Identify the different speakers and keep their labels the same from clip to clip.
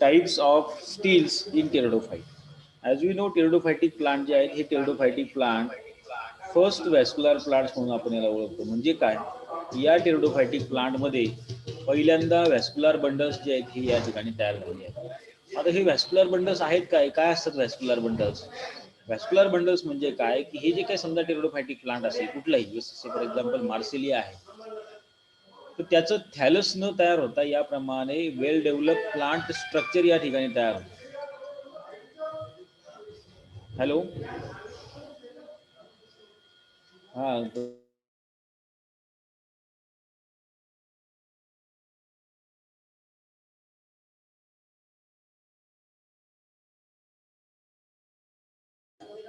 Speaker 1: Types of steles in pteridophyte. As we know pteridophytic plant जे आहेत हे pteridophytic plant first vascular plants म्हणून आपण याला ओळखतो. म्हणजे काय, या टेरिडोफायटिक प्लांटमध्ये पहिल्यांदा व्हॅस्क्युलर बंडल्स जे आहेत हे या ठिकाणी तयार झालेले आहेत. आता हे व्हॅस्क्युलर बंडल्स आहेत काय, काय असतात व्हॅस्क्युलर बंडल्स? व्हॅस्क्युलर बंडल्स म्हणजे काय की हे जे काही समजा टेरिडोफायटिक प्लांट असेल कुठलाही, जसं फॉर एक्झाम्पल मार्सिलिया आहे, तर त्याचं थॅलस न तयार होता याप्रमाणे वेल डेव्हलप प्लांट स्ट्रक्चर या ठिकाणी तयार होतं. हॅलो, हा,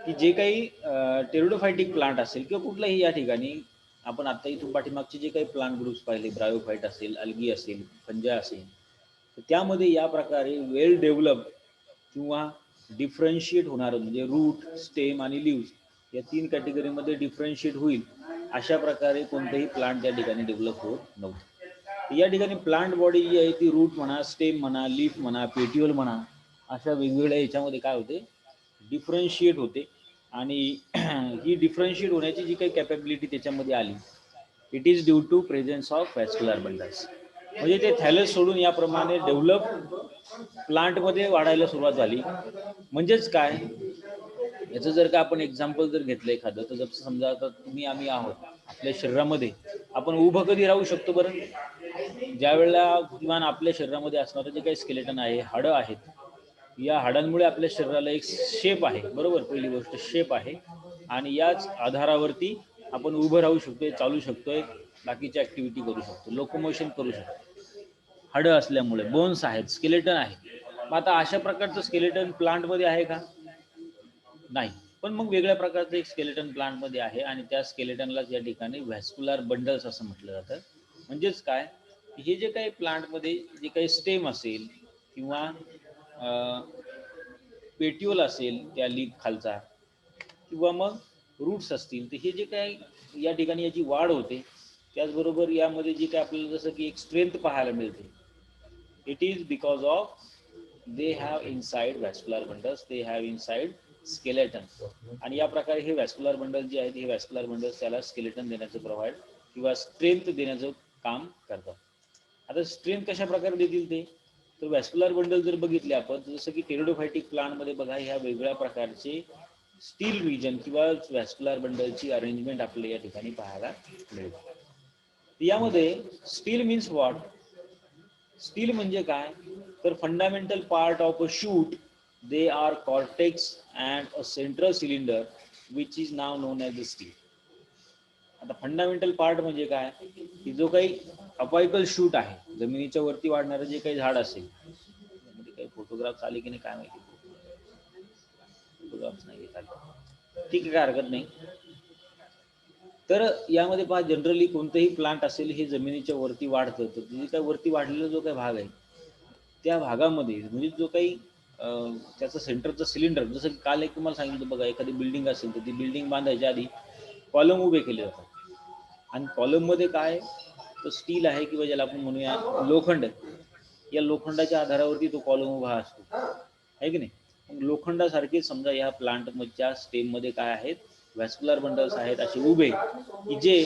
Speaker 1: की जे काही टेरिडोफायटिक प्लांट असेल किंवा कुठलाही या ठिकाणी आपण आता इथून पाठीमागचे जे काही प्लांट ग्रुप्स पाहिले, ब्रायोफाईट असेल, अल्गी असेल, फंजा असेल, तर त्यामध्ये या प्रकारे वेल डेव्हलप किंवा डिफरन्शिएट होणारं म्हणजे रूट, स्टेम आणि लिव्स या 3 कॅटेगरीमध्ये डिफरन्शिएट होईल अशा प्रकारे कोणतेही प्लांट या ठिकाणी डेव्हलप होत नव्हतं. या ठिकाणी प्लांट बॉडी जी आहे ती रूट म्हणा, स्टेम म्हणा, लीफ म्हणा, पेट्युअल म्हणा, अशा वेगवेगळ्या याच्यामध्ये काय होते, डिफरन्शिएट होते. आणि ही डिफरन्शिएट होण्याची जी काही कॅपॅबिलिटी त्याच्यामध्ये आली, it is due to presence of vascular bundles. म्हणजे ते थॅलस सोडून याप्रमाणे डेव्हलप प्लांटमध्ये वाढायला सुरुवात झाली. म्हणजेच काय, याचं जर का आपण एक्झाम्पल जर घेतलं एखादं, तर जसं समजा आता तुम्ही आम्ही आहोत, आपल्या शरीरामध्ये आपण उभं कधी राहू शकतो बरं? ज्या वेळेला किमान आपल्या शरीरामध्ये असणारं जे काही स्केलेटन आहे, हाडं आहेत, या हाडांमुळे आपल्या शरीराला एक शेप आहे, बरोबर, पहिली गोष्ट शेप आहे, आणि याच आधारावरती आपण उभं राहू शकतोय, चालू शकतोय, बाकीची ॲक्टिव्हिटी करू शकतो, लोकोमोशन करू शकतो, हाडं असल्यामुळे, बोन्स आहेत, स्केलेटन आहे. मग आता अशा प्रकारचं स्केलेटन प्लांटमध्ये आहे का? नाही. पण मग वेगळ्या प्रकारचं एक स्केलेटन प्लांटमध्ये आहे, आणि त्या स्केलेटनलाच या ठिकाणी व्हॅस्क्युलर बंडल्स असं म्हटलं जातं. म्हणजेच काय, हे जे काही प्लांटमध्ये जे काही स्टेम असेल किंवा पेट्युअल असेल त्या लीफ खालचा, किंवा मग रूट्स असतील, तर हे जे काय या ठिकाणी याची वाढ होते, त्याचबरोबर यामध्ये जे काय आपल्याला जसं की एक स्ट्रेंथ पाहायला मिळते, it is because of they have inside vascular bundles, they have inside skeleton. आणि या प्रकारे हे व्हॅस्क्युलर बंडल जे आहेत, हे व्हॅस्क्युलर बंडल्स त्याला स्केलेटन देण्याचं प्रोव्हाइड किंवा स्ट्रेंथ देण्याचं काम करतात. आता स्ट्रेंथ कशा प्रकारे देतील ते, तर व्हॅस्क्युलर बंडल जर बघितले आपण, जसं की टेरिडोफायटिक प्लांटमध्ये बघा, ह्या वेगळ्या प्रकारचे स्टील रिजन किंवा व्हॅस्क्युलर बंडलची अरेंजमेंट आपल्याला या ठिकाणी पाहायला मिळते. यामध्ये स्टील मीन्स व्हॉट, स्टील म्हणजे काय, तर fundamental part of a shoot, they are cortex and a central cylinder which is now known as the steel. आता फंडामेंटल पार्ट म्हणजे काय, की जो काही अपायकल शूट आहे, जमिनीच्या वरती वाढणारं जे काही झाड असेल, त्यामध्ये काही फोटोग्राफ्स आले की नाही काय माहिती, फोटोग्राफ्स नाही घेत आले, ठीक आहे, काय हरकत नाही. तर यामध्ये पहा, जनरली कोणतंही प्लांट असेल हे जमिनीच्या वरती वाढतं, तर जे काही वरती वाढलेला जो काही भाग आहे, त्या भागामध्ये म्हणजे जो काही त्याचं सेंटरचं सिलेंडर, जसं की काल एक तुम्हाला सांगितलं बघा, एखादी बिल्डिंग असेल तर ती बिल्डिंग बांधायच्या आधी कॉलम उभे केले जातात, आणि कॉलममध्ये काय, तर स्टील आहे किंवा ज्याला आपण म्हणूया लोखंड, या लोखंडाच्या आधारावरती तो कॉलम उभा असतो, आहे की नाही. मग लोखंडासारखे समजा ह्या प्लांटच्या स्टेममध्ये काय आहेत, व्हॅस्क्युलर बंडल्स आहेत असे उभे, की जे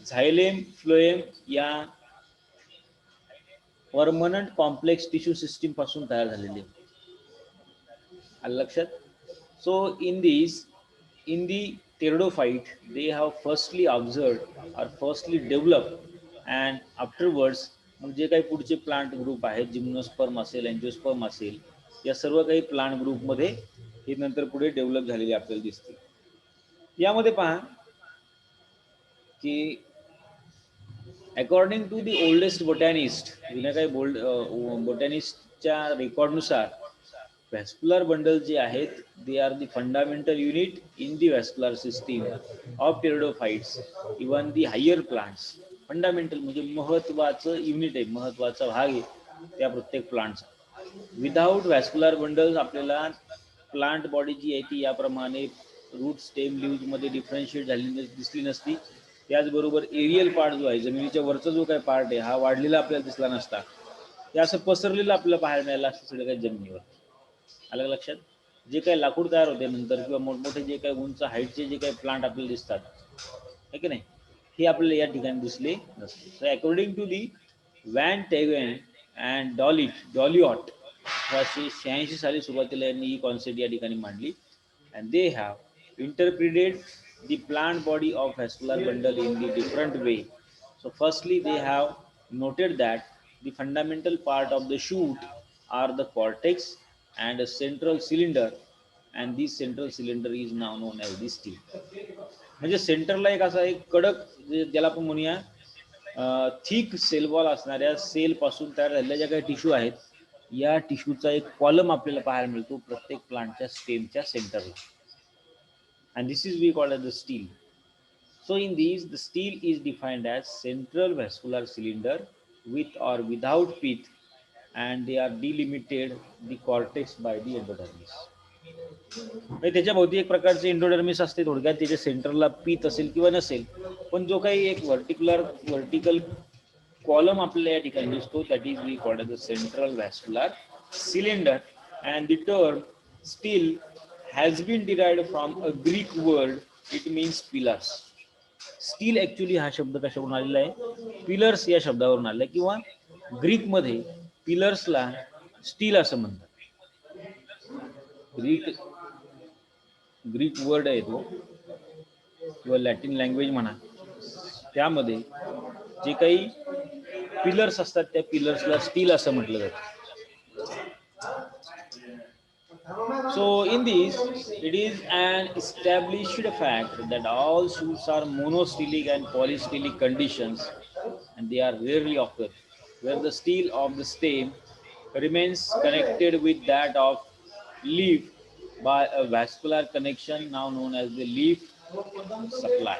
Speaker 1: झायलेम फ्लोएम या परमनंट कॉम्प्लेक्स टिश्यू सिस्टीम पासून तयार झालेले. आलं लक्षात? So in the pteridophyte they have firstly observed or firstly developed, and afterwards मग जे काही पुढचे प्लांट ग्रुप आहेत, जिम्नोस्पर्म असेल, एंजिओस्पर्म असेल, या सर्व काही प्लांट ग्रुपमध्ये हे नंतर पुढे डेव्हलप झालेले आपल्याला दिसते. यामध्ये पहा की according to the oldest botanist, जुन्या काही बोटॅनिस्टच्या रेकॉर्डनुसार व्हॅस्क्युलर बंडल जे आहेत, they are the fundamental unit in the vascular system of pteridophytes, even the higher plants. Fundamental म्हणजे महत्त्वाचं युनिट आहे, महत्त्वाचा भाग आहे त्या प्रत्येक प्लांटचा. विदाऊट व्हॅस्क्युलर बंडल्स आपल्याला प्लांट बॉडी जी आहे ती याप्रमाणे रूट, स्टेम, लीव्हमध्ये डिफरन्शिएट झालेली दिसली नसती. त्याचबरोबर एरियल पार्ट जो आहे, जमिनीच्या वरचा जो काही पार्ट आहे, हा वाढलेला आपल्याला दिसला नसता. हे असं पसरलेलं आपल्याला पाहायला मिळालं असतं सगळं काही जमिनीवर. आलं लक्षात? जे काही लाकूड तयार होते नंतर किंवा मोठमोठे जे काही उंच हाईटचे जे काही प्लांट आपल्याला दिसतात, आहे की नाही, हे आपल्याला या ठिकाणी दिसले नसते. So according to the Van Tieghem and Douliot 1886 साली सुरुवातीला यांनी ही कॉन्सेप्ट या ठिकाणी मांडली. And they have interpreted the plant body of vascular bundle in the different way. So firstly, they have noted that the fundamental part of the shoot are the cortex and a central cylinder, and this central cylinder is now known as the stem. म्हणजे सेंटरला एक असा एक कडक ज्याला आपण म्हणूया thick sale wall असणाऱ्या सेल पासून तयार झालेल्या ज्या काही टिश्यू आहेत, या टिश्यूचा एक कॉलम आपल्याला पाहायला मिळतो प्रत्येक प्लांटच्या स्टेमच्या सेंटरला. And this is we called as the stele. So in these, the stele is defined as central vascular cylinder with or without pith, and they are delimited the cortex by the endodermis. म्हणजे त्याच्या भोवती एक प्रकारचे endodermis असते, थोडक्यात त्याच्या सेंटरला पीत असेल किंवा नसेल, पण जो काही एक वर्टिकल कॉलम आपल्याला या ठिकाणी दिसतो, that is we called the central vascular cylinder. And the term stele has been derived from a Greek word, it means pillars. Stele actually हा शब्द कशावरून आलेला आहे? पिलर्स या शब्दावरून आलेला आहे, किंवा ग्रीकमध्ये पिलर्सला स्टील असं म्हणतात. ग्रीक वर्ड आहे तो, किंवा लॅटिन लँग्वेज म्हणा, त्यामध्ये जे काही पिलर्स असतात त्या पिलर्सला स्टील असं म्हटलं जातं. So in this, it is an established fact that all shoots are monostelic and polystelic conditions, and they are rarely occur where the stele of the stem remains connected with that of leaf by a vascular connection now known as the leaf supply.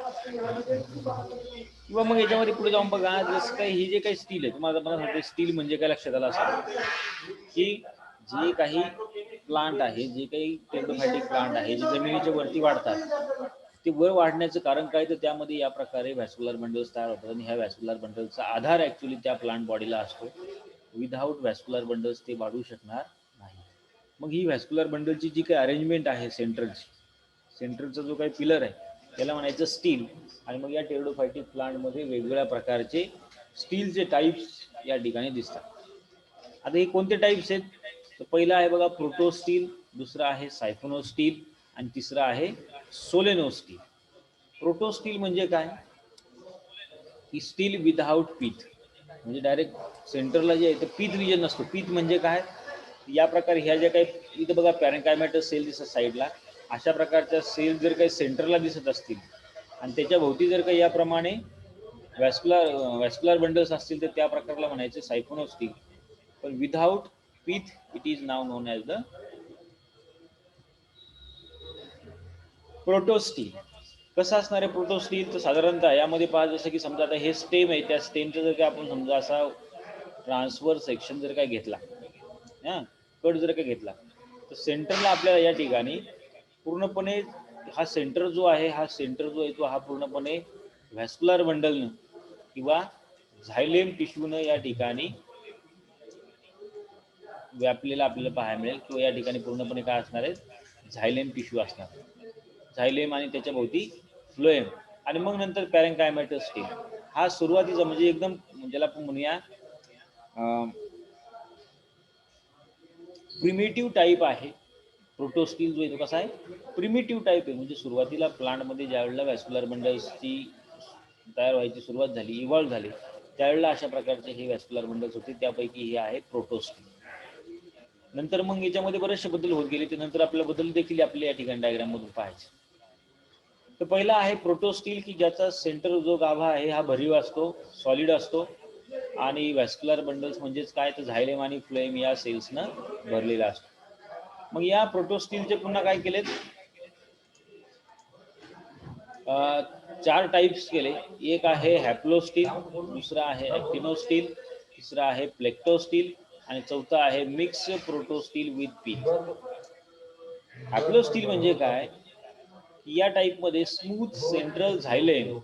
Speaker 1: किंवा मग याच्यामध्ये पुढे जाऊन बघा, जसं काही ही जे काही स्टील आहे, तुम्हाला मला सांगते स्टील म्हणजे काय लक्षात आलं असेल की जे काही प्लांट आहे, जे काही टेंडोफायटिक प्लांट आहे, जे जमिनीच्या वरती वाढतात, ते वर वाढण्याचं कारण काय, तर त्यामध्ये या प्रकारे व्हॅस्क्युलर बंडल्स तयार होतात, आणि ह्या व्हॅस्क्युलर बंडलचा आधार ऍक्च्युली त्या प्लांट बॉडीला असतो. विदाऊट व्हॅस्क्युलर बंडल्स ते वाढू शकणार नाही. मग ही व्हॅस्क्युलर बंडलची जी काही अरेंजमेंट आहे सेंटरचा जो काही पिलर आहे त्याला म्हणायचं स्टील. आणि मग या टेरिडोफायटिक प्लांटमध्ये वेगवेगळ्या प्रकारचे स्टीलचे टाईप्स या ठिकाणी दिसतात. आता हे कोणते टाईप्स आहेत, तर पहिला आहे बघा प्रोटोस्टील, दुसरा आहे सायफोनोस्टील, आणि तिसरा आहे सोलेनोस्टील. प्रोटोस्टील म्हणजे काय, की स्टील विदाउट पीथ, म्हणजे डायरेक्ट सेंटरला जे आहे ते पीथ रिजन नसतो. पीथ म्हणजे काय, या प्रकारे ह्या ज्या काही इथं बघा पॅरेन्कायमॅटस सेल दिसत साईडला, अशा प्रकारच्या सेल जर काही सेंटरला दिसत असतील आणि त्याच्या भोवती जर काही याप्रमाणे व्हॅस्क्युलर बंडल्स असतील, तर त्या प्रकारला म्हणायचे सायफोनोस्टील. पण without pith it is now known as the protostele. कसं असणार आहे प्रोटोस्टील, तर साधारणतः यामध्ये पहा, जसं की समजा आता हे स्टेम आहे, त्या स्टेमचं जर काही आपण समजा असा ट्रान्सफर सेक्शन जर काय घेतला, कट जर काय घेतला, तर सेंटरला आपल्याला या ठिकाणी पूर्णपणे हा सेंटर जो आहे तो हा पूर्णपणे व्हॅस्क्युलर बंडलनं किंवा झायलेम टिश्यूनं या ठिकाणी व्यापलेला आपल्याला पाहायला मिळेल, किंवा या ठिकाणी पूर्णपणे काय असणार आहे, झायलेम टिश्यू असणार. झायलेम आणि त्याच्या भोवती फ्लोएम, आणि मग नंतर पॅरेन्कायमॅटस स्टेम. हा सुरुवातीचा म्हणजे एकदम ज्याला आपण म्हणूया प्रिमिटिव्ह टाईप आहे. प्रोटोस्टील जो आहे तो कसा आहे, प्रिमिटिव्ह टाईप आहे. म्हणजे सुरुवातीला प्लांटमध्ये ज्यावेळेला व्हॅस्क्युलर बंडल्सची तयार व्हायची सुरुवात झाली, इव्हॉल्व्ह झाली, त्यावेळेला अशा प्रकारचे हे व्हॅस्क्युलर बंडल्स होते. त्यापैकी हे आहे प्रोटोस्टील. नंतर मग याच्यामध्ये बरेचसे बदल होत गेले, ते नंतर आपल्या बदल देखील आपल्या या ठिकाणी डायग्राम मधून पाहायचे. तर पहिला आहे प्रोटोस्टील, की ज्याचा सेंटर जो गाभा आहे हा भरीव असतो, सॉलिड असतो, आणि व्हॅस्क्युलर बंडल्स म्हणजेच काय, तर झायलेम आणि फ्लोएम या सेल्सनं भरलेला असतो. मग या प्रोटोस्टीलचे पुन्हा काय केलेत, 4 टाइप्स केले. एक आहे हॅप्लोस्टील, दुसरा आहे ॲक्टिनोस्टील, तिसरा आहे प्लेक्टोस्टील, आणि चौथा आहे मिक्स प्रोटोस्टील विथ पीथ. हॅप्लोस्टील म्हणजे काय, या टाईपमध्ये स्मूथ सेंट्रल झायलेम,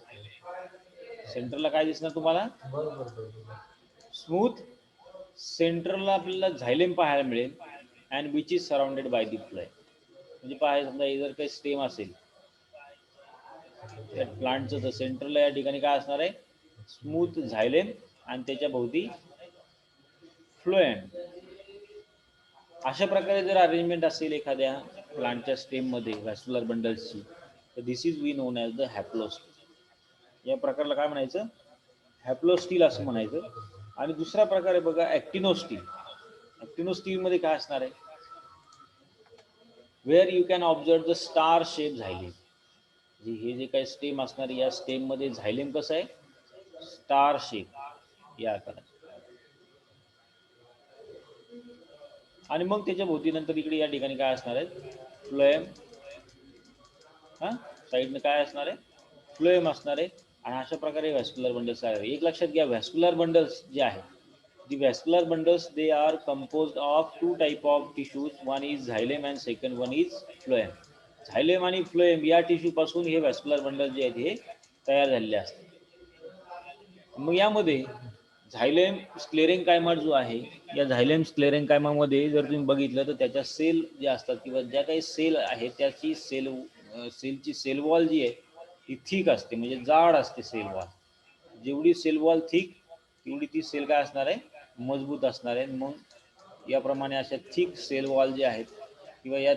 Speaker 1: सेंटरला काय दिसणार तुम्हाला, स्मूथ सेंट्रलला आपल्याला झायलेम पाहायला मिळेल and which is surrounded by the phloem. म्हणजे पहा, समजा हे जर काही स्टेम असेल त्या प्लांटचं, तर सेंट्रलला या ठिकाणी काय असणार आहे, स्मूथ झायलेम आणि त्याच्या भोवती फ्लोएम. अशा प्रकारे जर अरेंजमेंट असेल एखाद्या प्लांटच्या स्टेममध्ये व्हॅस्क्युलर बंडल्सची, तर this is we known as the haplostele. या प्रकारला काय म्हणायचं, हॅप्लोस्टिल असं म्हणायचं. आणि दुसरा प्रकार आहे बघा ॲक्टिनोस्टिल. ॲक्टिनोस्टिलमध्ये काय असणार आहे, where you can observe the star shape xylem. हे जे काही स्टेम असणार, या स्टेममध्ये झायलेम कसं आहे, स्टार शेप या आकारात. आणि मग त्याच्या भोवती नंतर इकडे या ठिकाणी काय असणार आहे, फ्लोएम. साईडनं काय असणार आहे, फ्लोएम असणार आहे. आणि अशा प्रकारे व्हॅस्क्युलर बंडल्स आहे. एक लक्षात घ्या, व्हॅस्क्युलर बंडल्स जे आहे, the vascular bundles they are composed of two type of tissues. One is xylem and second one is phloem. Xylem आणि फ्लोएम या टिश्यू पासून हे व्हॅस्क्युलर बंडल जे आहेत हे तयार झालेले असतात. मग यामध्ये झायलेम स्क्लेरेन्कायमा जो आहे, या झायलेम स्क्लेरेन्कायमामध्ये जर तुम्ही बघितलं तर त्याच्या सेल ज्या असतात किंवा ज्या काही सेल आहेत त्याची सेलची सेल वॉल जी आहे ती थिक असते, म्हणजे जाड असते सेल वॉल. जेवढी सेल वॉल थिक तेवढी ती सेल काय असणार आहे, मजबूत असणार आहे. मग याप्रमाणे अशा थिक सेल वॉल जे आहेत किंवा या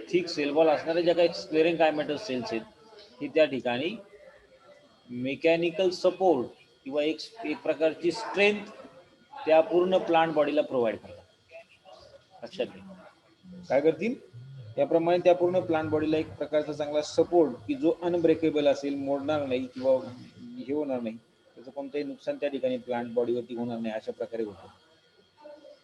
Speaker 1: थिक सेल वॉल असणाऱ्या ज्या काही स्क्लेरेन्कायमेटस सेल्स आहेत ही त्या ठिकाणी मेकॅनिकल सपोर्ट किंवा एक प्रकारची स्ट्रेंथ त्या पूर्ण प्लांट बॉडीला प्रोव्हाइड करतात. लक्षात घ्या, काय करतील, त्याप्रमाणे त्या पूर्ण प्लांट बॉडीला एक प्रकारचा चांगला सपोर्ट की जो अनब्रेकेबल असेल, मोडणार नाही किंवा हे होणार नाही, त्याचं कोणतंही नुकसान त्या ठिकाणी प्लांट बॉडीवरती होणार नाही, अशा प्रकारे होतं.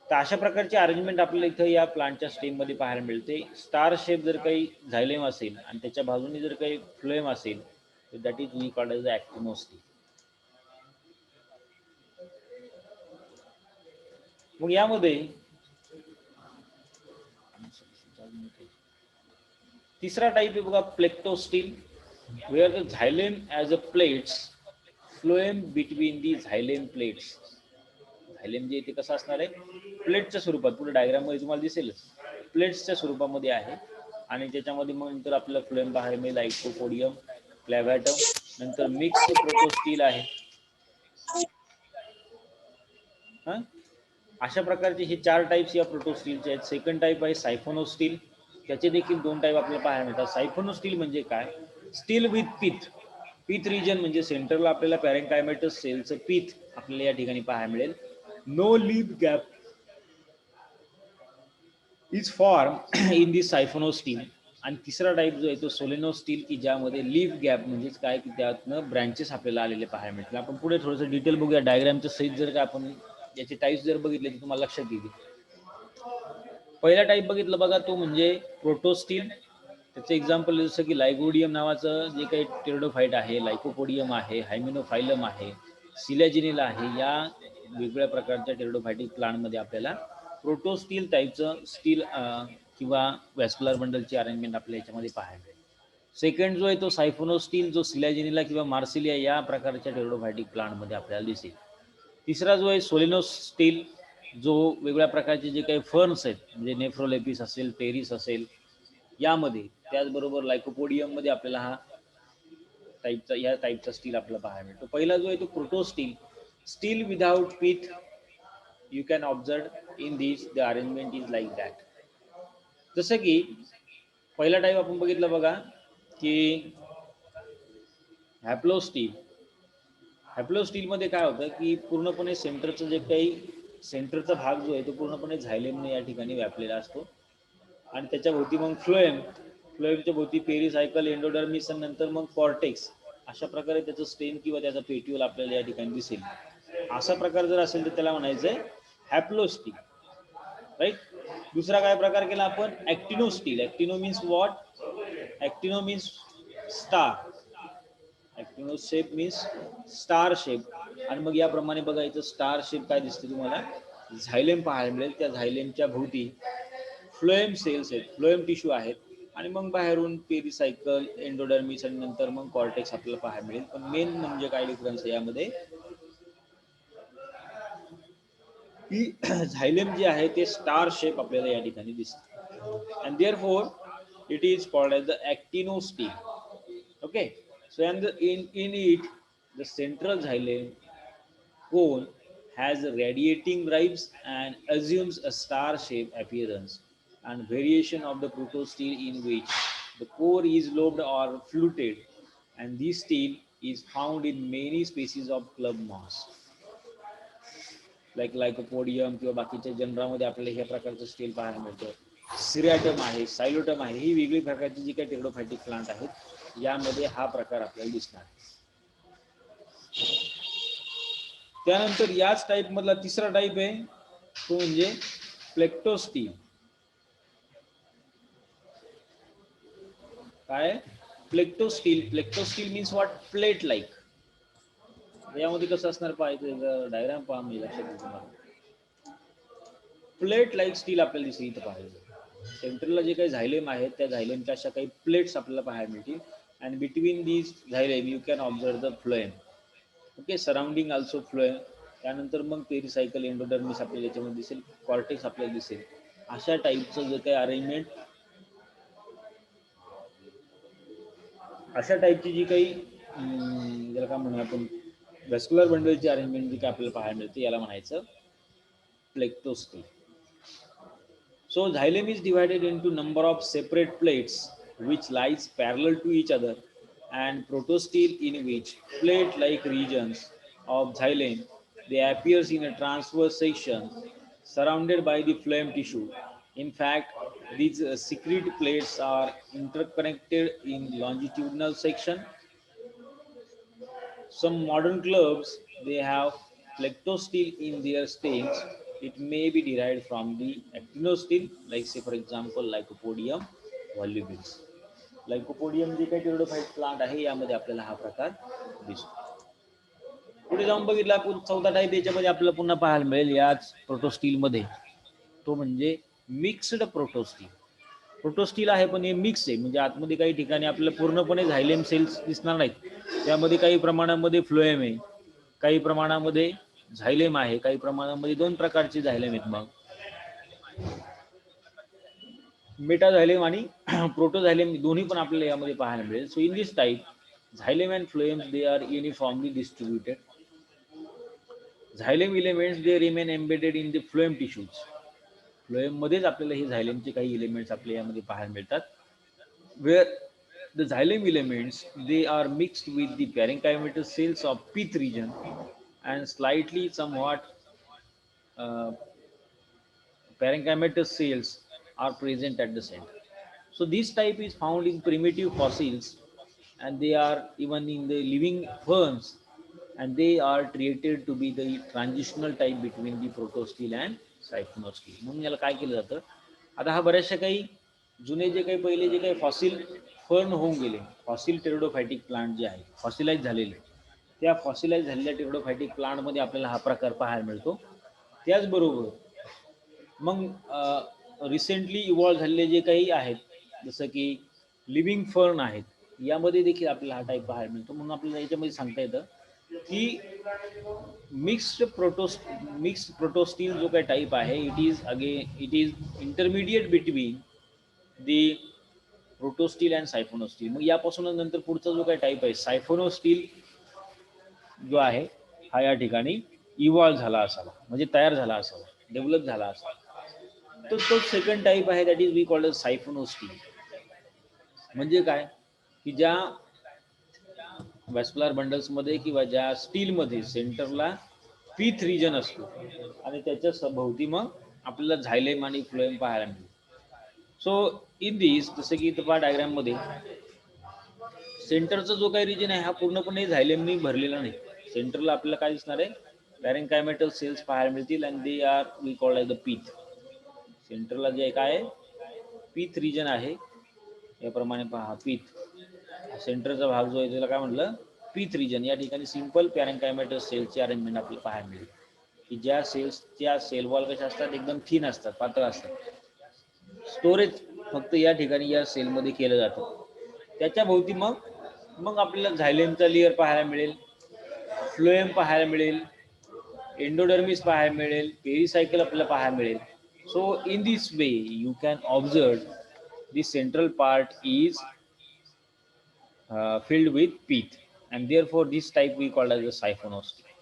Speaker 1: तर अशा प्रकारची अरेंजमेंट आपल्याला इथं या प्लांटच्या स्टेममध्ये पाहायला मिळते. स्टार शेप जर काही झायलेम असेल आणि त्याच्या बाजूने जर काही फ्लोएम असेल तर that is we called as the actinostele. मग यामध्ये तिसरा टाईप आहे बघा plectostele, where the xylem as a plates, phloem between the xylem plates. Xylem जे ते कसं असणार आहे, प्लेटच्या स्वरूपात, पुढे डायग्राममध्ये तुम्हाला दिसेलच, प्लेट्सच्या स्वरूपामध्ये आहे. आणि त्याच्यामध्ये मग नंतर आपल्याला फ्लोएम पाहायला मिळेल, लाइकोपोडियम, क्लॅव्हॅटम, नंतर मिक्स प्रोटोस्टिल आहे. अशा प्रकारचे हे 4 टाईप्स या प्रोटोस्टिलचे आहेत. सेकंड टाईप आहे सायफोनोस्टिल, त्याचे देखील 2 टाईप आपल्याला पाहायला मिळतात. सायफोनोस्टिल म्हणजे काय, stele with pith. Pith region म्हणजे सेंटरला आपल्याला पॅरेन्कायमेटस सेलचं पीथ आपल्याला या ठिकाणी पाहायला मिळेल. No leaf gap is form in the siphonostele. आणि तिसरा टाईप जो आहे तो सोलेनोस्टिल, की ज्यामध्ये लीफ गॅप म्हणजेच काय, की त्यातनं ब्रँचेस आपल्याला आलेले पाहायला मिळतील. आपण पुढे थोडंसं डिटेल बघूया डायग्रामच्या सहित. जर का आपण याचे टाईप्स जर बघितले तर तुम्हाला लक्षात येईल. पहिला टाईप बघितलं बघा, तो म्हणजे प्रोटोस्टिल. त्याचं एक्झाम्पल जसं की लायगोडियम नावाचं जे काही टेरिडोफाईट आहे, लायकोपोडियम आहे, हायमिनोफायलम आहे, सिलॅजिनिला आहे, या वेगवेगळ्या प्रकारच्या टेरिडोफायटिक प्लांटमध्ये आपल्याला प्रोटोस्टिल टाईपचं स्टील किंवा व्हॅस्क्युलर बंडलची अरेंजमेंट आपल्या याच्यामध्ये पाहायला मिळेल. सेकंड जो आहे तो सायफोनोस्टिल, जो सिलॅजिनिला किंवा मार्सिलिया या प्रकारच्या टेरिडोफायटिक प्लांटमध्ये आपल्याला दिसेल. तिसरा जो आहे सोलिनोस्टिल, जो वेगवेगळ्या प्रकारचे जे काही फर्न्स आहेत, म्हणजे नेफ्रोलेपिस असेल, टेरिस असेल, यामध्ये, त्याचबरोबर लायकोपोडियममध्ये आपल्याला हा टाईपचा, या टाईपचा स्टील आपल्याला पाहायला मिळतो. पहिला जो आहे तो protostele, stele without pith. You can observe in this the arrangement is like that. जसं की पहिला टाईप आपण बघितलं बघा की हॅप्लोस्टील. हॅप्लोस्टीलमध्ये काय होतं की पूर्णपणे सेंटरचं जे काही सेंटरचा भाग जो आहे तो पूर्णपणे झायलेमने या ठिकाणी व्यापलेला असतो. आणि त्याच्या भोवती मग फ्लोएमच्या भोवती पेरिसायकल, एंडोडर्मिस आणि नंतर मग कॉर्टेक्स, अशा प्रकारे त्याचं स्टेम किंवा त्याचा पेट्यूल आपल्याला या ठिकाणी दिसेल. असा प्रकार जर असेल तर त्याला म्हणायचं आहे हॅप्लोस्टील, राईट. दुसरा काय प्रकार केला आपण, actinostele. Actino means what, actino means star. Actino shape means star shape. आणि मग याप्रमाणे बघायचं, स्टार शेप काय दिसते तुम्हाला, झायलेम पाहायला मिळेल. त्या झायलेमच्या भोवती फ्लोएम सेल्स आहेत, फ्लोएम टिश्यू आहेत. आणि मग बाहेरून पेरिसायकल, एंडोडर्मिस आणि नंतर मग कॉर्टेक्स आपल्याला पाहायला मिळेल. पण मेन म्हणजे काय डिफरन्स आहे यामध्ये, की झायलेम जे आहे ते स्टार शेप आपल्याला या ठिकाणी दिसतं and therefore it is called as the actinostele. Okay, so and in it the central xylem cone has radiating ribs and assumes a star shape appearance and variation of the protostele in which the core is lobed or fluted, and this stele is found in many species of club moss like lycopodium किंवा बाकीच्या जनरामध्ये आपल्याला ह्या प्रकारचं stele पाहायला मिळतं. सिरॅटम आहे, सायलोटम आहे, ही वेगळी प्रकारची जी काही टेरिडोफायटिक प्लांट आहेत यामध्ये हा प्रकार आपल्याला दिसणार. त्यानंतर याच टाईप मधला तिसरा टाईप आहे तो म्हणजे प्लेक्टोस्टील. काय प्लेक्टोस्टील? प्लेक्टोस्टील मीन्स व्हॉट? Plate like. यामध्ये कसं असणार पाहिजे, डायग्राम पहा म्हणजे लक्षात येईल तुम्हाला. प्लेट लाईक स्टील आपल्याला दिसली इथं पाहायचं. सेंटरला जे काही झायलेम आहेत त्या झायलेमच्या अशा काही प्लेट्स आपल्याला पाहायला मिळतील and between these xylem you can observe the phloem. Okay, surrounding also phloem. त्यानंतर मग पेरिसायकल एंडोडर्मिस आपल्याला याच्यामध्ये दिसेल, कॉर्टेक्स आपल्याला दिसेल. अशा टाईपचं जे काही अरेंजमेंट, अशा टाईपची जी काही ज्याला काय म्हणूया आपण व्हॅस्क्युलर बंडलची अरेंजमेंट जी काही आपल्याला पाहायला मिळते याला म्हणायचं प्लेक्टोस्टील. So xylem is divided into number of separate plates which lies parallel to each other, and protostele in which plate-like regions of xylem they appears in a transverse section surrounded by the phloem tissue. In fact, these secrete plates are interconnected in longitudinal section. Some modern clubs they have plectostele in their stems. It may be derived from the actinostele, like say for example Lycopodium volubilis. Lycopodium जे काही pteridophyte plant आहे यामध्ये आपल्याला हा प्रकार दिसतो. पुढे जाऊन बघितला आपण चौथा टाईप याच्यामध्ये आपल्याला पुन्हा पाहायला मिळेल याच प्रोटोस्टील मध्ये, तो म्हणजे मिक्स्ड प्रोटोस्टील. प्रोटोस्टील आहे पण हे मिक्स आहे, म्हणजे आतमध्ये काही ठिकाणी आपल्याला पूर्णपणे झायलेम सेल्स दिसणार नाहीत. त्यामध्ये काही प्रमाणामध्ये फ्लोएम आहे, काही प्रमाणामध्ये झायलेम आहे, काही प्रमाणामध्ये दोन प्रकारचे झायलेम आहेत. मग मेटाझायलेम आणि प्रोटोझायलेम दोन्ही पण आपल्याला यामध्ये पाहायला मिळेल. So in this type xylem and phloems they are uniformly distributed. Xylem elements they remain embedded in the phloem tissues. Phloem मध्येच आपल्याला हे झायलेमचे काही इलेमेंट्स आपल्याला यामध्ये पाहायला मिळतात. Where the xylem elements they are mixed with the parenchymatous cells of pith region and slightly somewhat parenchymatous cells are present at the center. So this type is found in primitive fossils and they are even in the living ferns, and they are treated to be the transitional type between the protostele and siphonostele. म्हणून याला काय केलं जातं, आता हा बऱ्याचशा काही जुने जे काही पहिले जे काही फॉसिल फर्न होऊन गेले, फॉसिल टेरिडोफायटिक प्लांट जे आहे फॉसिलाइज झालेले, त्या फॉसिलाइज झालेल्या टेरिडोफायटिक प्लांटमध्ये आपल्याला हा प्रकार पाहायला मिळतो. त्याचबरोबर मग रिसेंटली इव्हॉल्व झालेले जे काही आहेत जसं की लिव्हिंग फर्न आहेत यामध्ये देखील आपल्याला हा टाईप पाहायला मिळतो. म्हणून आपल्याला याच्यामध्ये सांगता येतं की मिक्स्ड प्रोटोस्टील जो काही टाईप आहे it is intermediate between the protostele and siphonostele. मग यापासून नंतर पुढचा जो काही टाईप आहे सायफोनोस्टील जो आहे हा या ठिकाणी इव्हॉल्व झाला असावा, म्हणजे तयार झाला असावा, डेव्हलप झाला असावा. तो सेकंड टाईप आहे, दॅट इज वी कॉल्ड सायफोनोस्टील. म्हणजे काय की ज्या व्हॅस्क्युलर बंडल्समध्ये किंवा ज्या स्टीलमध्ये सेंटरला पीथ रिजन असतो आणि त्याच्या सभोवती मग आपल्याला झायलेम आणि फ्लोएम पाहायला मिळतो. सो इन दिस जसं की इथं पहा डायग्राममध्ये सेंटरचा जो काही रिजन आहे हा पूर्णपणे झायलेमनी भरलेला नाही. सेंटरला आपल्याला काय दिसणार आहे, पॅरेंकायमेटल सेल्स पाहायला मिळतील आणि they are we called as the pith. सेंटरला जे काय पीथ रिजन आहे याप्रमाणे पहा, पीथ सेंटरचा भाग जो आहे त्याला काय म्हटलं, पीथ रिजन. या ठिकाणी सिंपल पॅरेंकायमेटल सेल्सची अरेंजमेंट आपल्याला पाहायला मिळेल की ज्या सेल्सच्या सेल वॉल कशा असतात, एकदम थिन असतात, पातळ असतात. स्टोरेज फक्त या ठिकाणी या सेलमध्ये केलं जातं. त्याच्या भोवती मग आपल्याला झायलेमचा लेअर पाहायला मिळेल, फ्लोएम पाहायला मिळेल, एंडोडर्मिस पाहायला मिळेल, पेरिसायकल आपल्याला पाहायला मिळेल. So in this way you can observe the central part is filled with pith, and therefore this type we call as a siphonostele.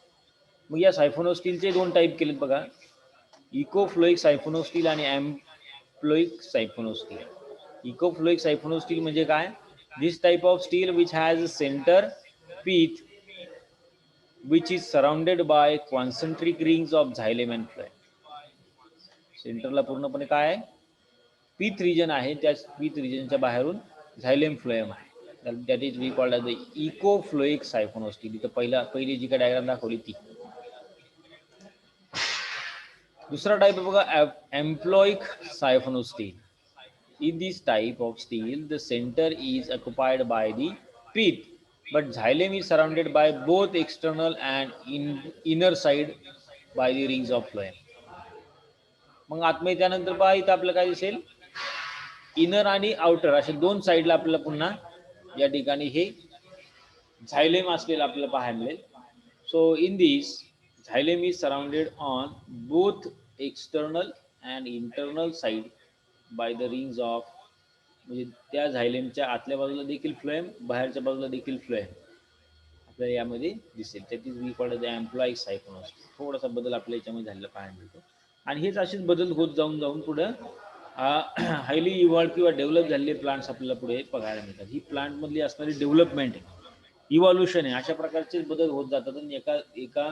Speaker 1: मग या सायफोनोस्टीलचे दोन टाईप केलेत बघा, इकोफ्लोइक सायफोनोस्टील आणि एम्प्लोइक सायफोनोस्टील. इकोफ्लोइक सायफोनोस्टील म्हणजे काय? This type of stele which has a center pith which is surrounded by concentric rings of xylem and phloem. सेंटरला पूर्णपणे काय आहे? पीथ रिजन आहे, त्या पीथ रिजनच्या बाहेरून झायलेम फ्लोएम आहे. That is we called as the ectophloic siphonostele. इथं पहिली जी काय डायग्राम दाखवली ती. दुसरा टाईप आहे बघा, एम्प्लॉइक सायफोनोस्टील. In this type of steel, the center is occupied by the pith, but xylem is surrounded by both external and inner side by the rings of phloem. मग आतमध्ये त्यानंतर पहा इथं आपल्याला काय दिसेल, इनर आणि आउटर असे दोन साईडला आपल्याला पुन्हा या ठिकाणी हे झायलेम असलेलं आपल्याला पाहायला मिळेल. So in this xylem is surrounded on both external and internal side by the rings of, म्हणजे त्या झायलेमच्या आतल्या बाजूला देखील फ्लोएम, बाहेरच्या बाजूला देखील फ्लोएम आपल्याला यामध्ये दिसेल. त्यात इज वी कॉल्ड द एम्प्लॉइक सायफोनोस्टील. थोडासा बदल आपल्या याच्यामध्ये झालेला पाहायला मिळतो, आणि हेच असेच बदल होत जाऊन पुढं हायली इव्हॉल्व किंवा डेव्हलप झालेले प्लांट्स आपल्याला पुढे बघायला मिळतात. ही प्लांटमधली असणारी डेव्हलपमेंट आहे, इव्हॉल्युशन आहे. अशा प्रकारचे बदल होत जातात आणि एका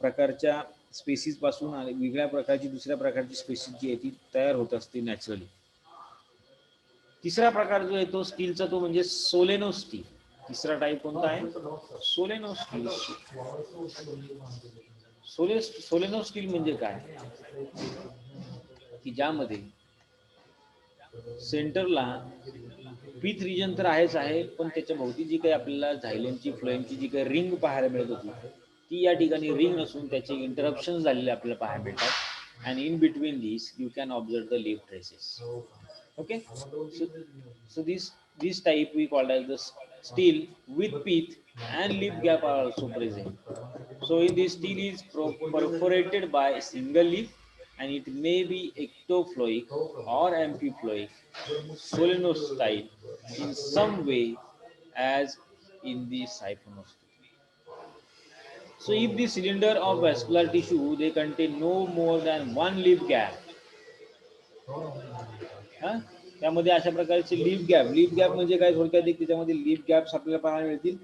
Speaker 1: प्रकारच्या स्पेसिस पासून आणि वेगळ्या प्रकारची दुसऱ्या प्रकारची स्पेसिस जी आहे ती तयार होत असते नॅचरली. तिसरा प्रकार जो आहे तो स्टीलचा, तो म्हणजे सोलेनो स्टील. तिसरा टाईप कोणता आहे? सोलेनो स्टील. सोलेनो स्टील म्हणजे काय? की ज्यामध्ये सेंटरला पीथ रिजन तर आहेच आहे, पण त्याच्या भोवती जी काही आपल्याला झायलेमची फ्लोएमची जी काही रिंग पाहायला मिळत होती, ती या ठिकाणी रिंग असून त्याचे इंटरप्शन झालेले आपल्याला पाहायला मिळतात. And in between this you can observe the leaf traces. Okay, so this type we called as the steel with pith and lip gap are also present. So in this steel is perforated by a single leaf, and it may be ectofloic or amphiploic solenostyle in some way as in the siphonostyle. So if the cylinder of vascular tissue they contain no more than one lip gap, त्यामध्ये अशा प्रकारचे leaf gap म्हणजे काय? थोडक्यात त्याच्यामध्ये leaf gaps आपल्याला पाहायला मिळतील.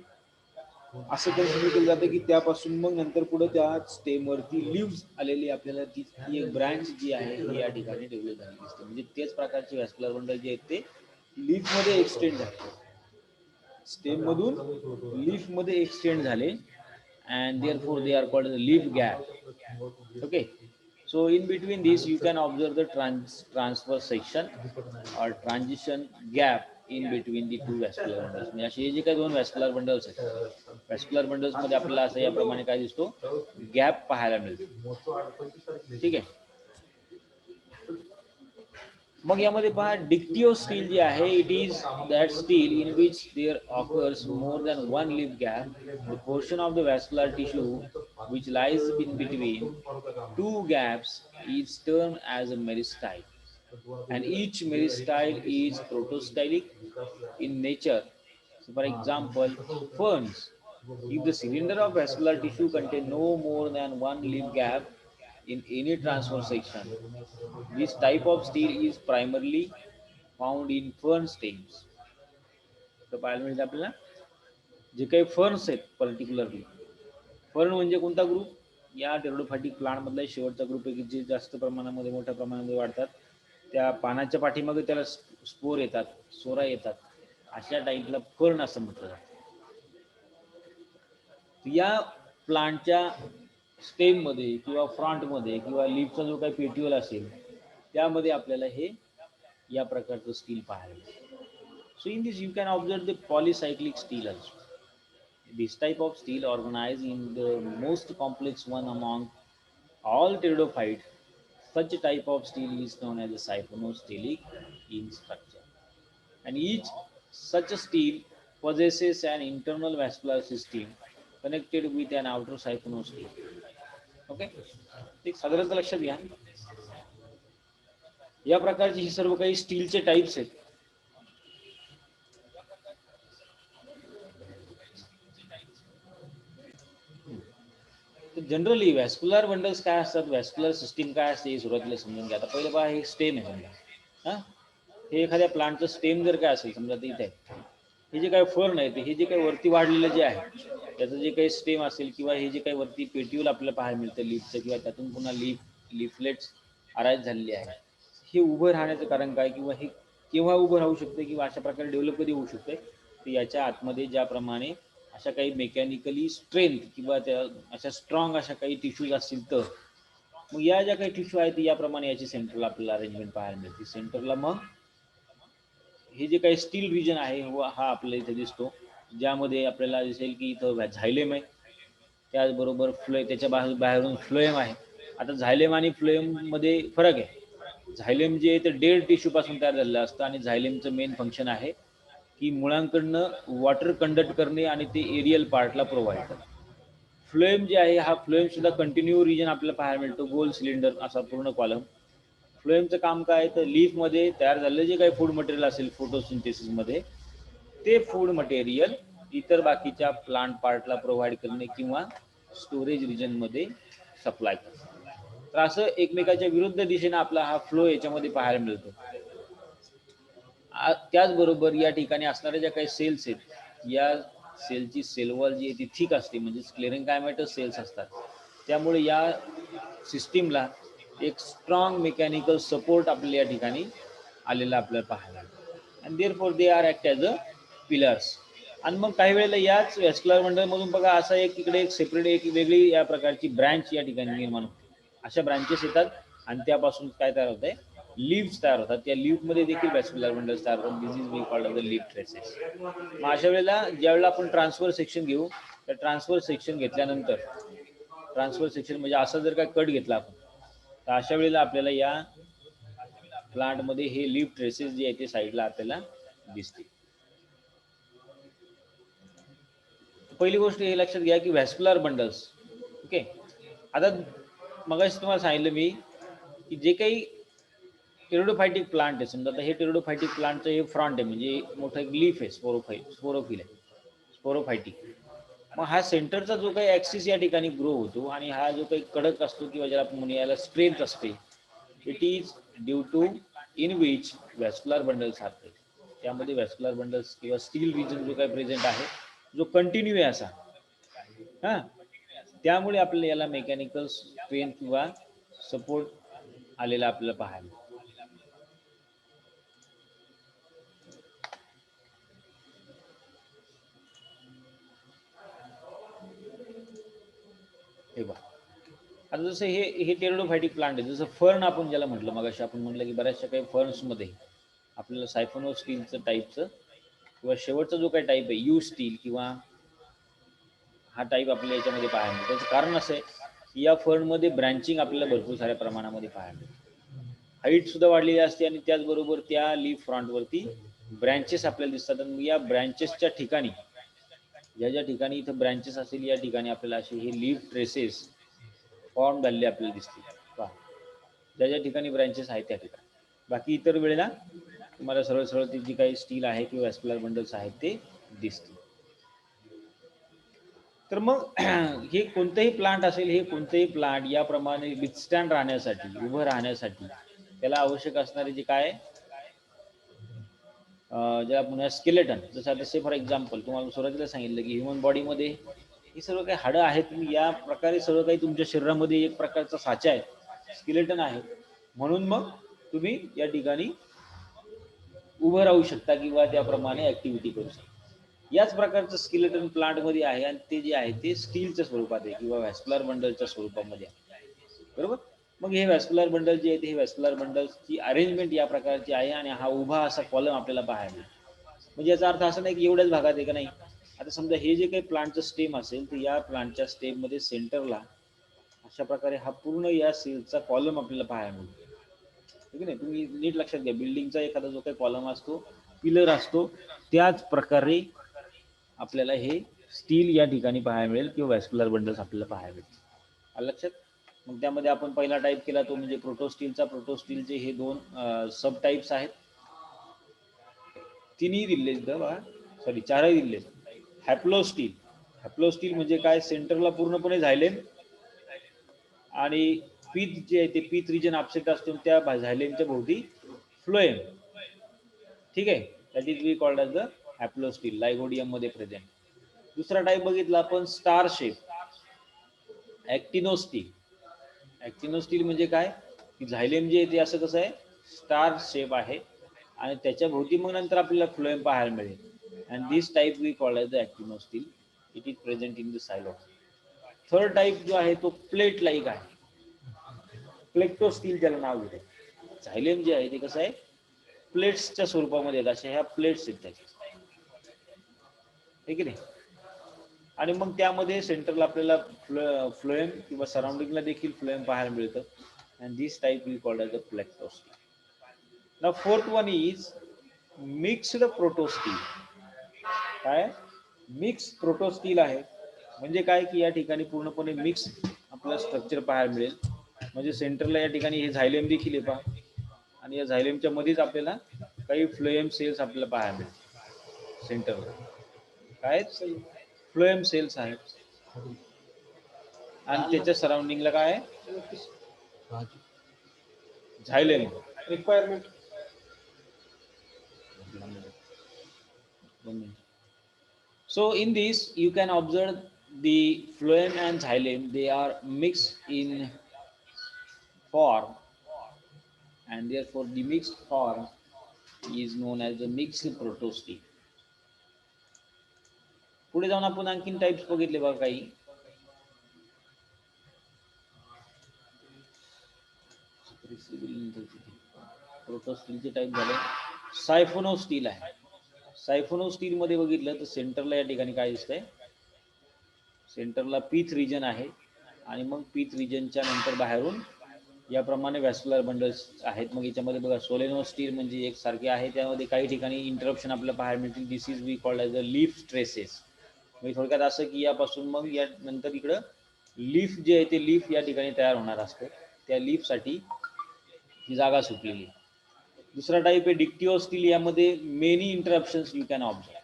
Speaker 1: असं कन्सिडर केलं जातं की त्यापासून मग नंतर पुढे त्या स्टेमवरती लिव्स आलेली आपल्याला ती एक ब्रँच जी आहे ही या ठिकाणी डेव्हलप झालेली दिसते. म्हणजे तेच प्रकारचे व्हॅस्क्युलर बंडल जे आहेत ते लीफ मध्ये एक्सटेंड झाले, स्टेम मधून लीफ मध्ये एक्सटेंड झाले, and therefore they are called the leaf gap. Okay, so in between this you can observe the transverse section or transition gap in between the two vascular bundles. म्हणजे असे जे काही दोन vascular bundles आहेत, vascular bundles मध्ये आपल्याला असं याप्रमाणे काय दिसतो, गॅप पाहायला मिळतो. ठीक आहे. मग यामध्ये पहा, डिक्टिओ स्टील जे आहे, it is that stele in which there occurs more than one leaf gap. The portion of the vascular tissue which lies in between two gaps is term as a meristele, and each meristyle is protostylic in nature. So for example, ferns, if the cylinder of vascular tissue contain no more than one lip gap in any transverse section, this type of steel is primarily found in fern stems. तर पाहायला मिळते आपल्याला जे काही ferns आहेत, particularly fern म्हणजे कोणता group? या टेरिडोफायटिक प्लांट मधला शेवटचा ग्रुप आहे की जे जास्त प्रमाणामध्ये मोठ्या प्रमाणामध्ये वाढतात. त्या पानाच्या पाठीमागे त्याला स्पोर येतात, सोरा येतात, अशा टाईपला फर्न असं म्हटलं जातं. या प्लांटच्या स्टेम मध्ये किंवा फ्रंट मध्ये किंवा लीफचा जो काही पेट्युअल असेल त्यामध्ये आपल्याला हे या प्रकारचं स्टील पाहायला मिळेल. So in this you can observe the polycyclic stele also. This type of steel organized in the most complex one among all pteridophytes. Such type of steel is known as a siphonostelic in structure, and each such a steel possesses an internal vascular system connected with an outer siphonostele. Okay, एक साधारणतः लक्षात घ्या. या प्रकारची ही सर्व काही स्टीलचे types आहेत. जनरली व्हॅस्क्युलर बंडल्स काय असतात, व्हॅस्क्युलर सिस्टीम काय असते हे सुरुवातीला समजून घ्या. आता पहिलं पहा, हे स्टेम आहे समजा. हे एखाद्या प्लांटचं स्टेम जर काय असेल समजा, ते इथे आहे. हे जे काही फर्न आहे, हे जे काही वरती वाढलेलं जे आहे त्याचं जे काही स्टेम असेल, किंवा हे जे काही वरती पेट्यूल आपल्याला पाहायला मिळतं लीफचं, किंवा त्यातून पुन्हा लिफलेट्स अराईज झालेली आहे, हे उभं राहण्याचं कारण काय, किंवा हे केव्हा उभं राहू शकते, किंवा अशा प्रकारे डेव्हलप कधी होऊ शकते, तर याच्या आतमध्ये ज्याप्रमाणे अशा काही मेकॅनिकली स्ट्रेंथ किंवा त्या अशा स्ट्रॉंग अशा काही टिश्यूज असतील, तर मग या ज्या काही टिश्यू आहेत याप्रमाणे याची सेंटरला आपल्याला अरेंजमेंट पाहायला मिळते. सेंटरला मग हे जे काही स्टील रिजन आहे हा आपल्याला इथे दिसतो, ज्यामध्ये आपल्याला दिसेल की इथं झायलेम आहे, त्याचबरोबर त्याच्या बाहेरून फ्लोएम आहे. आता झायलेम आणि फ्लोएममध्ये फरक आहे. झायलेम जे आहे ते डेड टिश्यूपासून तयार झालेलं असतं, आणि झायलेमचं मेन फंक्शन आहे की मुळांकडनं वॉटर कंडक्ट करणे आणि ते एरियल पार्टला प्रोव्हाइड करणे. फ्लोएम जे आहे, हा फ्लोएम सुद्धा कंटिन्यू रिजन आपल्याला पाहायला मिळतो, गोल सिलेंडर असा पूर्ण कॉलम. फ्लोएमचं काम काय, तर लीफमध्ये तयार झालेलं जे काही फूड मटेरियल असेल फोटोसिंथेसिसमध्ये, ते फूड मटेरियल इतर बाकीच्या प्लांट पार्टला प्रोव्हाइड करणे किंवा स्टोरेज रिजनमध्ये सप्लाय करणे. तर असं एकमेकाच्या विरुद्ध दिशेने आपला हा फ्लो याच्यामध्ये पाहायला मिळतो. त्याचबरोबर या ठिकाणी असणाऱ्या ज्या काही सेल्स आहेत, या सेलची सेलवॉल जी आहे ती थिक असते, म्हणजे स्क्लेरेन्कायमॅटस सेल्स असतात. त्यामुळे या सिस्टीमला एक स्ट्रॉंग मेकॅनिकल सपोर्ट आपल्या या ठिकाणी आलेला आपल्याला पाहायला मिळतो. And therefore they are act as a pillars. आणि मग काही वेळेला याच व्हॅस्क्युलर बंडलमधून बघा, असा एक इकडे एक सेपरेट एक वेगळी या प्रकारची ब्रँच या ठिकाणी निर्माण होते. अशा ब्रँचेस येतात आणि त्यापासून काय तयार होत आहे, लीव्स तयार होतात. त्या लीव्हमध्ये देखील व्हॅस्क्युलर बंडल्स तयार होतात. This is we called the leaf traces. मग अशा वेळेला ज्यावेळेला आपण ट्रान्सफर सेक्शन घेऊ, तर ट्रान्सफर सेक्शन घेतल्यानंतर, ट्रान्सफर सेक्शन म्हणजे असं जर काय कट घेतला आपण, तर अशा वेळेला आपल्याला या प्लांटमध्ये हे लीफ ट्रेसेस जे आहे ते साईडला आपल्याला दिसतील. पहिली गोष्ट हे लक्षात घ्या की व्हॅस्क्युलर बंडल्स, ओके. आता मगाशी तुम्हाला सांगितलं मी की जे काही टेरिडोफायटिक प्लांट आहे, समजा आता हे टेरिडोफायटिक प्लांटचं हे फ्रंट आहे, म्हणजे मोठं एक लीफ आहे, स्पोरोफिल आहे, स्पोरोफायटिक. मग हा सेंटरचा जो काही ॲक्सिस या ठिकाणी ग्रो होतो, आणि हा जो काही कडक असतो किंवा ज्याला आपण म्हणूया याला स्ट्रेंथ असते, it is due to in which vascular bundles are present. त्यामध्ये व्हॅस्क्युलर बंडल्स किंवा स्टील रिजन जो काही प्रेझेंट आहे, जो कंटिन्यू आहे असा, हां, त्यामुळे आपल्याला याला मेकॅनिकल स्ट्रेंथ किंवा सपोर्ट आलेला आपल्याला पाहायला. हे बघा, आता जसं हे टेरिडोफायटिक प्लांट आहे, जसं फर्न आपण ज्याला म्हटलं, मग अशी आपण म्हटलं की बऱ्याचशा काही फर्न्समध्ये आपल्याला सायफोनो स्टीलचं टाईपचं किंवा शेवटचा जो काही टाईप आहे यू स्टील किंवा हा टाईप आपल्याला याच्यामध्ये पाहायला मिळतो. त्याचं कारण असं आहे की या फर्नमध्ये ब्रँचिंग आपल्याला भरपूर साऱ्या प्रमाणामध्ये पाहायला मिळते. हाईट सुद्धा वाढलेली असते, आणि त्याचबरोबर त्या लीफ फ्रंटवरती ब्रँचेस आपल्याला दिसतात. आणि या ब्रँचेसच्या ठिकाणी, ज्या ज्या ठिकाणी इथं ब्रँचेस असतील, या ठिकाणी आपल्याला असे हे लीफ ट्रेसेस फॉर्म झालेले आपल्याला दिसतील. पहा, ज्या ज्या ठिकाणी ब्रँचेस आहेत त्या ठिकाणी. बाकी इतर वेळेला तुम्हाला सरळ सरळ ती जी काही स्टील आहे किंवा व्हॅस्क्युलर बंडल्स आहेत ते दिसतील. तर मग हे कोणतेही प्लांट असेल, हे कोणतेही प्लांट याप्रमाणे विथस्टँड राहण्यासाठी, उभं राहण्यासाठी त्याला आवश्यक असणारे जे काय ज्याला आपण स्केलेटन, जसं आता से फॉर एक्झाम्पल तुम्हाला सुरुवातीला सांगितलं की ह्युमन बॉडीमध्ये ही सर्व काही हाडं आहेत, तुम्ही या प्रकारे सर्व काही तुमच्या शरीरामध्ये एक प्रकारचा साचा आहे, स्केलेटन आहे. म्हणून मग तुम्ही या ठिकाणी उभं राहू शकता किंवा त्याप्रमाणे ॲक्टिव्हिटी करू शकता. याच प्रकारचं स्केलेटन प्लांटमध्ये आहे, आणि ते जे आहे ते स्टीलच्या स्वरूपात आहे किंवा व्हॅस्क्युलर बंडलच्या स्वरूपामध्ये आहे, बरोबर. मग हे व्हॅस्क्युलर बंडल जे आहे, हे व्हॅस्क्युलर बंडल्सची अरेंजमेंट या प्रकारची आहे, आणि हा उभा असा कॉलम आपल्याला पाहायला. म्हणजे याचा अर्थ असा नाही की एवढ्याच भागात आहे का, नाही. आता समजा हे जे काही प्लांटचं स्टेम असेल, तर या प्लांटच्या स्टेममध्ये सेंटरला अशा प्रकारे हा पूर्ण या सेलचा कॉलम आपल्याला पाहायला मिळतो, ठीक आहे नाही. तुम्ही नीट लक्षात घ्या, बिल्डिंगचा एखादा जो काही कॉलम असतो, पिलर असतो, त्याच प्रकारे आपल्याला हे स्टील या ठिकाणी पाहायला मिळेल किंवा व्हॅस्क्युलर बंडल्स आपल्याला पाहायला मिळतील. लक्षात. मग त्यामध्ये आपण पहिला टाईप केला तो म्हणजे प्रोटोस्टीलचा. प्रोटोस्टीलचे हे दोन सब टाईप्स आहेत, तिन्ही दिले बघा, सॉरी चारही दिले. हॅप्लोस्टील. हॅप्लोस्टील म्हणजे काय, सेंटरला पूर्णपणे झायलेम आणि पीथ जे आहे ते पीथ रिजन अपसेट असतो, त्या झायलेमच्या भोवती फ्लोएम. ठीक आहे, that is we called as the haplostele, lygodium मध्ये प्रेझेंट. दुसरा टाईप बघितला आपण स्टार शेप, ॲक्टिनोस्टील. ॲक्टिनोस्टील म्हणजे काय की झायलेम जे आहे ते असं कसं आहे, स्टार शेप आहे आणि त्याच्या भोवती मग नंतर आपल्याला फ्लोएम पाहायला मिळेल. And this type we called as the actinostele. It is present in the psilotum. Third type जो आहे तो प्लेट लाईक आहे, प्लेक्टोस्टील त्याला नाव दिले. झायलेम जे आहे ते कसं आहे, प्लेट्सच्या स्वरूपामध्ये येतात, अशा ह्या प्लेट्स आहेत त्याच्या, ठीक आहे नाही. आणि मग त्यामध्ये सेंटरला आपल्याला फ्लोएम किंवा सराउंडिंगला देखील फ्लोएम पाहायला मिळतं. And this type we called as the plectostele. Now fourth one is mixed protostele. काय मिक्स प्रोटोस्टील आहे म्हणजे काय की या ठिकाणी पूर्णपणे मिक्स आपल्याला स्ट्रक्चर पाहायला मिळेल. म्हणजे सेंटरला या ठिकाणी हे झायलेम देखील आहे पहा, आणि या झायलेमच्या मध्येच आपल्याला काही फ्लोएम सेल्स आपल्याला पाहायला मिळतील. सेंटरला काय फ्लोएम सेल्स आहेत आणि त्याच्या सराउंडिंगला काय आहे, xylem. Requirement so in this you can observe the phloem and xylem, they are mixed in form and therefore the mixed form is known as the mixed protostele. पुढे जाऊन आपण आणखीन टाइप्स बघितले बघा काही. प्रोटोस्टीलचे टाइप झाले. सायफोनोस्टील आहे. सायफोनोस्टील मध्ये बघितलं तर सेंटरला या ठिकाणी काय दिसतंय, सेंटरला पीथ रिजन आहे आणि मग पीथ रिजनच्या नंतर बाहेरून याप्रमाणे व्हॅस्क्युलर बंडल्स आहेत. मग याच्यामध्ये बघा सोलेनोस्टील म्हणजे एक सारखे आहे, त्यामध्ये काही ठिकाणी इंटरप्शन आपल्याला पाहायला मिळतील. This is we called as a leaf traces. म्हणजे थोडक्यात असं की यापासून मग या नंतर इकडं लीफ जे आहे ते लीफ या ठिकाणी तयार होणार असतं, त्या लीफसाठी ही जागा सुटलेली. दुसरा टाईप आहे डिक्टिओस्टील. यामध्ये many interruptions you can observe.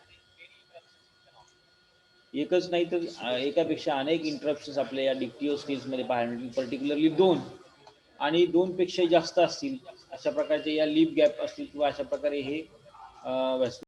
Speaker 1: एकच नाही तर एकापेक्षा अनेक इंटरप्शन्स आपल्या या डिक्टिओस्टील्समध्ये पाहायला मिळतील. पर्टिक्युलरली दोन आणि दोनपेक्षा जास्त असतील अशा प्रकारचे या लीफ गॅप असतील किंवा अशा प्रकारे हे